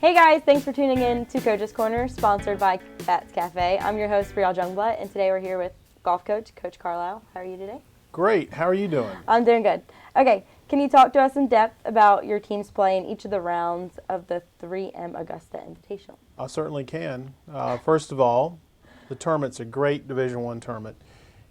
Hey guys, thanks for tuning in to Coach's Corner, sponsored by Bats Cafe. I'm your host, Brielle Jungblatt, and today we're here with golf coach, Coach Carlisle. How are you today? Great. How are you doing? I'm doing good. Okay, can you talk to us in depth about your team's play in each of the rounds of the 3M Augusta Invitational? I certainly can. First of all, the tournament's a great Division I tournament.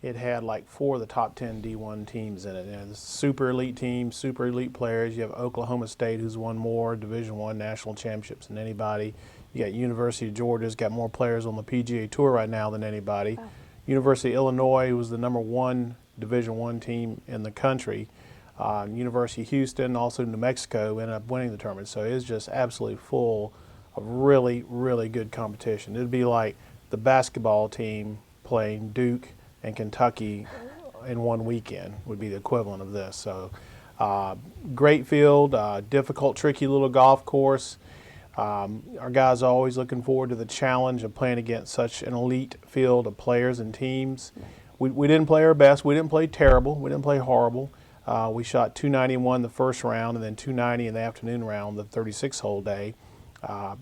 It had like 4 of the top 10 D1 teams in it. And it's super elite teams, super elite players. You have Oklahoma State, who's won more Division I national championships than anybody. You got University of Georgia's got more players on the PGA Tour right now than anybody. Oh. University of Illinois was the #1 Division I team in the country. University of Houston, also New Mexico, ended up winning the tournament. So it's just absolutely full of really, really good competition. It'd be like the basketball team playing Duke and Kentucky in one weekend would be the equivalent of this. So great field, difficult, tricky little golf course. Our guys are always looking forward to the challenge of playing against such an elite field of players and teams. We didn't play our best. We didn't play terrible. We didn't play horrible. We shot 291 the first round and then 290 in the afternoon round, the 36-hole day.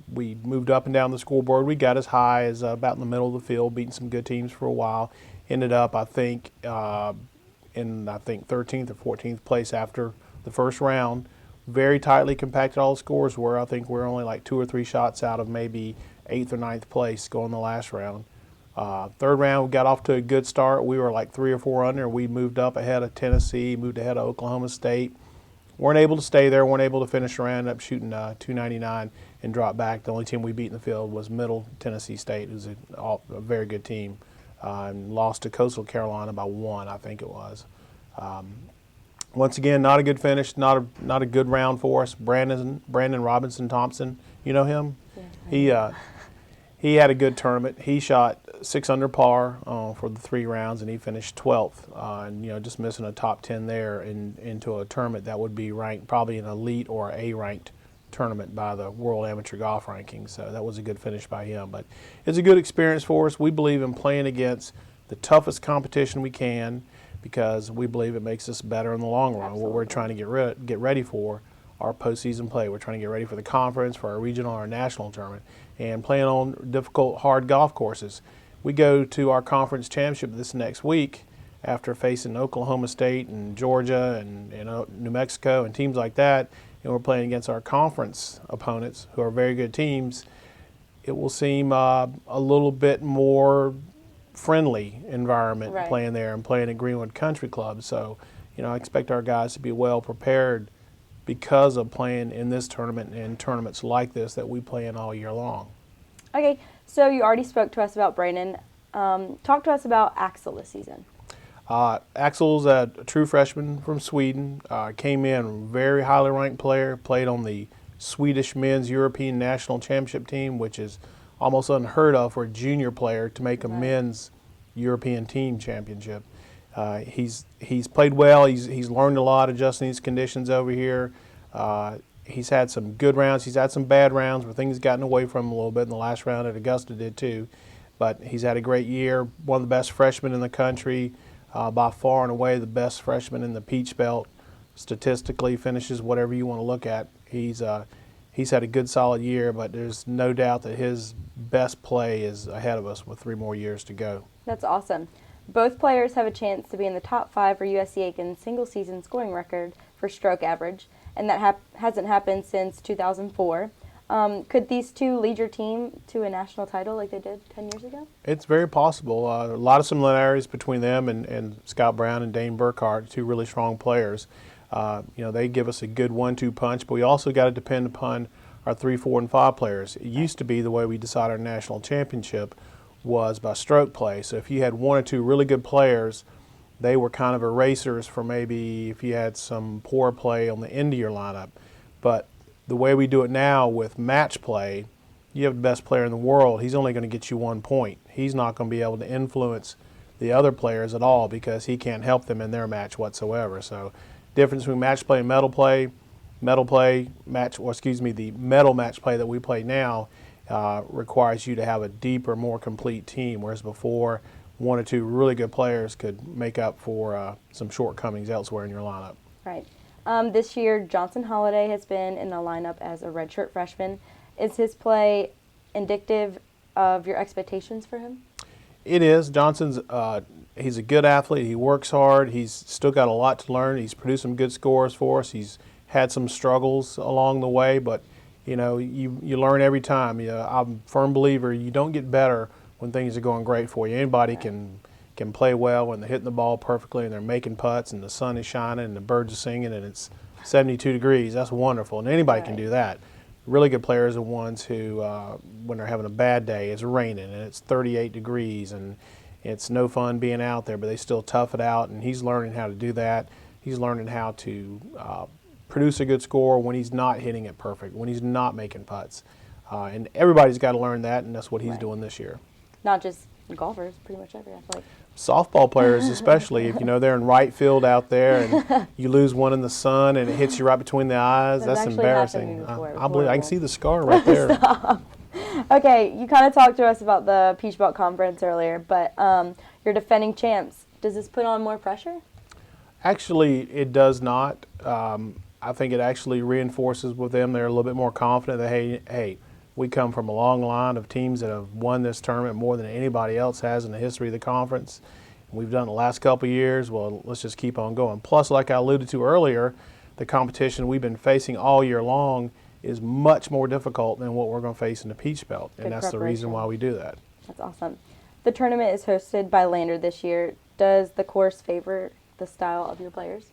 We moved up and down the scoreboard. We got as high as about in the middle of the field, beating some good teams for a while. Ended up, I think, in 13th or 14th place after the first round. Very tightly compacted all the scores were. I think we're only like 2 or 3 shots out of maybe 8th or 9th place going the last round. Third round, we got off to a good start. We were like 3 or 4 under. We moved up ahead of Tennessee, moved ahead of Oklahoma State. Weren't able to stay there, weren't able to finish around, ended up shooting 299 and dropped back. The only team we beat in the field was Middle Tennessee State, who's a very good team. And lost to Coastal Carolina by 1, I think it was. Once again, not a good finish, not a good round for us. Brandon Robinson Thompson, you know him? Yeah. He had a good tournament. He shot 6 under par for the 3 rounds, and he finished 12th. And just missing a top 10 there into a tournament that would be ranked probably an elite or A-ranked tournament by the World Amateur Golf Rankings. So that was a good finish by him. But it's a good experience for us. We believe in playing against the toughest competition we can because we believe it makes us better in the long run. Absolutely. What we're trying to get ready for our postseason play. We're trying to get ready for the conference, for our regional, our national tournament, and playing on difficult, hard golf courses. We go to our conference championship this next week after facing Oklahoma State and Georgia and New Mexico and teams like that, and we're playing against our conference opponents who are very good teams. It will seem a little bit more friendly environment Right. playing there and playing at Greenwood Country Club. So, I expect our guys to be well prepared because of playing in this tournament and tournaments like this that we play in all year long. Okay, so you already spoke to us about Brandon. Talk to us about Axel this season. Axel's a true freshman from Sweden. Came in very highly ranked player, played on the Swedish men's European national championship team, which is almost unheard of for a junior player to make a men's European team championship. He's played well. He's learned a lot adjusting these conditions over here. He's had some good rounds. He's had some bad rounds where things gotten away from him a little bit. In the last round at Augusta did too. But he's had a great year. One of the best freshmen in the country. By far and away the best freshman in the Peach Belt. Statistically finishes whatever you want to look at. He's had a good solid year, but there's no doubt that his best play is ahead of us with 3 more years to go. That's awesome. Both players have a chance to be in the top 5 for USC Aiken's single-season scoring record for stroke average, and that hasn't happened since 2004. Could these two lead your team to a national title like they did 10 years ago? It's very possible. A lot of similarities between them and Scott Brown and Dane Burkhart, 2 really strong players. They give us a good 1-2 punch, but we also got to depend upon our 3, 4, and 5 players. It used to be the way we decided our national championship was by stroke play. So if you had 1 or 2 really good players, they were kind of erasers for maybe if you had some poor play on the end of your lineup. But the way we do it now with match play, you have the best player in the world. He's only going to get you 1 point. He's not going to be able to influence the other players at all because he can't help them in their match whatsoever. So difference between match play and medal play, the medal match play that we play now requires you to have a deeper, more complete team, whereas before 1 or 2 really good players could make up for some shortcomings elsewhere in your lineup. Right. This year, Johnson Holiday has been in the lineup as a redshirt freshman, Is his play indicative of your expectations for him? It is. Johnson's he's a good athlete. He works hard. He's still got a lot to learn. He's produced some good scores for us. He's had some struggles along the way, but you learn every time. I'm a firm believer you don't get better when things are going great for you. Anybody can play well when they're hitting the ball perfectly and they're making putts and the sun is shining and the birds are singing and it's 72 degrees. That's wonderful, and anybody can do that. Really good players are ones who, when they're having a bad day, it's raining and it's 38 degrees and it's no fun being out there, but they still tough it out, and he's learning how to do that. He's learning how to produce a good score when he's not hitting it perfect, when he's not making putts. And everybody's got to learn that, and that's what he's doing this year. Not just golfers, pretty much every athlete. Softball players especially, if they're in right field out there and you lose one in the sun and it hits you right between the eyes, that's embarrassing. I believe I can see the scar right there. Okay, you kind of talked to us about the Peach Belt Conference earlier, but you're defending champs. Does this put on more pressure? Actually, it does not. I think it actually reinforces with them. They're a little bit more confident that, hey, we come from a long line of teams that have won this tournament more than anybody else has in the history of the conference. We've done it the last couple of years. Well, let's just keep on going. Plus, like I alluded to earlier, the competition we've been facing all year long is much more difficult than what we're going to face in the Peach Belt, and that's the reason why we do that. That's awesome. The tournament is hosted by Lander this year. Does the course favor the style of your players?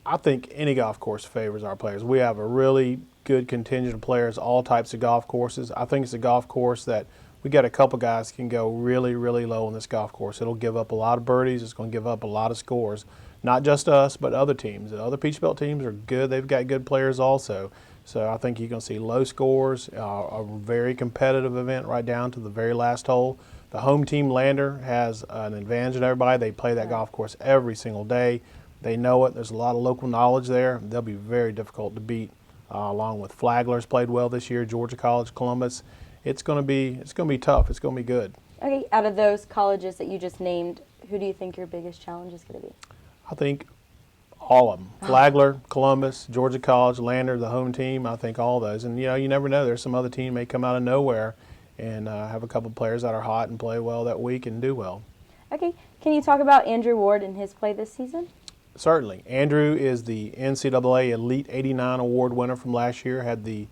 I think any golf course favors our players. We have a really good contingent of players, all types of golf courses. I think it's a golf course that we got a couple guys can go really, really low on this golf course. It'll give up a lot of birdies. It's going to give up a lot of scores. Not just us, but other teams. The other Peach Belt teams are good. They've got good players also. So I think you're going to see low scores, a very competitive event right down to the very last hole. The home team, Lander, has an advantage in everybody. They play that golf course every single day. They know it. There's a lot of local knowledge there. They'll be very difficult to beat. Along with Flagler's played well this year, Georgia College, Columbus. It's going to be tough. It's going to be good. Okay, out of those colleges that you just named, who do you think your biggest challenge is going to be? I think all of them. Flagler, Columbus, Georgia College, Lander, the home team. I think all those. And you never know. There's some other team may come out of nowhere and have a couple players that are hot and play well that week and do well. Okay, can you talk about Andrew Ward and his play this season? Certainly. Andrew is the NCAA Elite 89 award winner from last year, had the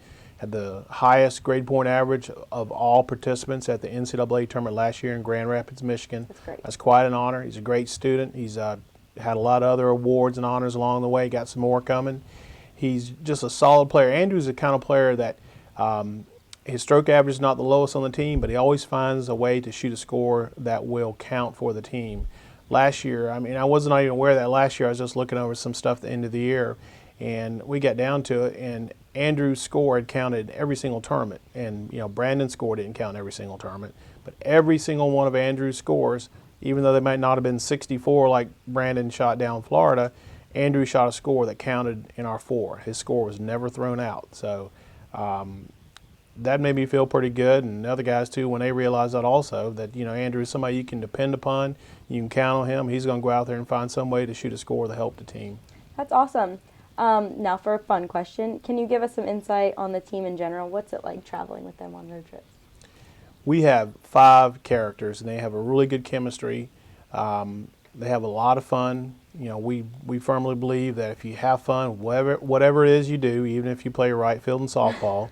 highest grade point average of all participants at the NCAA tournament last year in Grand Rapids, Michigan. That's great. That's quite an honor. He's a great student. He's had a lot of other awards and honors along the way, got some more coming. He's just a solid player. Andrew's the kind of player that his stroke average is not the lowest on the team, but he always finds a way to shoot a score that will count for the team. Last year, I wasn't even aware of that last year. I was just looking over some stuff at the end of the year, and we got down to it, and Andrew's score had counted every single tournament. And, Brandon's score didn't count every single tournament, but every single one of Andrew's scores, even though they might not have been 64 like Brandon shot down Florida, Andrew shot a score that counted in our four. His score was never thrown out. So that made me feel pretty good, and the other guys too, when they realized that also, that Andrew is somebody you can depend upon, you can count on him. He's going to go out there and find some way to shoot a score to help the team. That's awesome. Now for a fun question, can you give us some insight on the team in general? What's it like traveling with them on road trips? We have 5 characters, and they have a really good chemistry. They have a lot of fun. We firmly believe that if you have fun, whatever it is you do, even if you play right field and softball,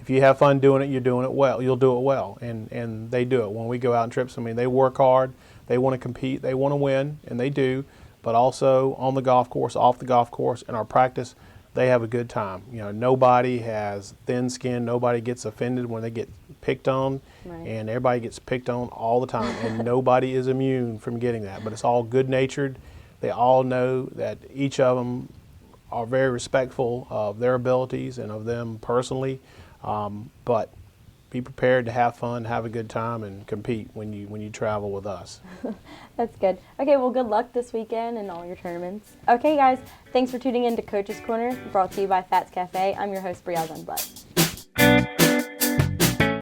if you have fun doing it, you're doing it well. You'll do it well, and they do it. When we go out on trips, they work hard. They want to compete. They want to win, and they do. But also on the golf course, off the golf course, in our practice, they have a good time. Nobody has thin skin. Nobody gets offended when they get picked on, and everybody gets picked on all the time, and nobody is immune from getting that. But it's all good-natured. They all know that each of them are very respectful of their abilities and of them personally. But be prepared to have fun, have a good time, and compete when you travel with us. That's good. Okay, well, good luck this weekend and all your tournaments. Okay, guys, thanks for tuning in to Coach's Corner, brought to you by Fats Cafe. I'm your host, Brielle Gunblatt.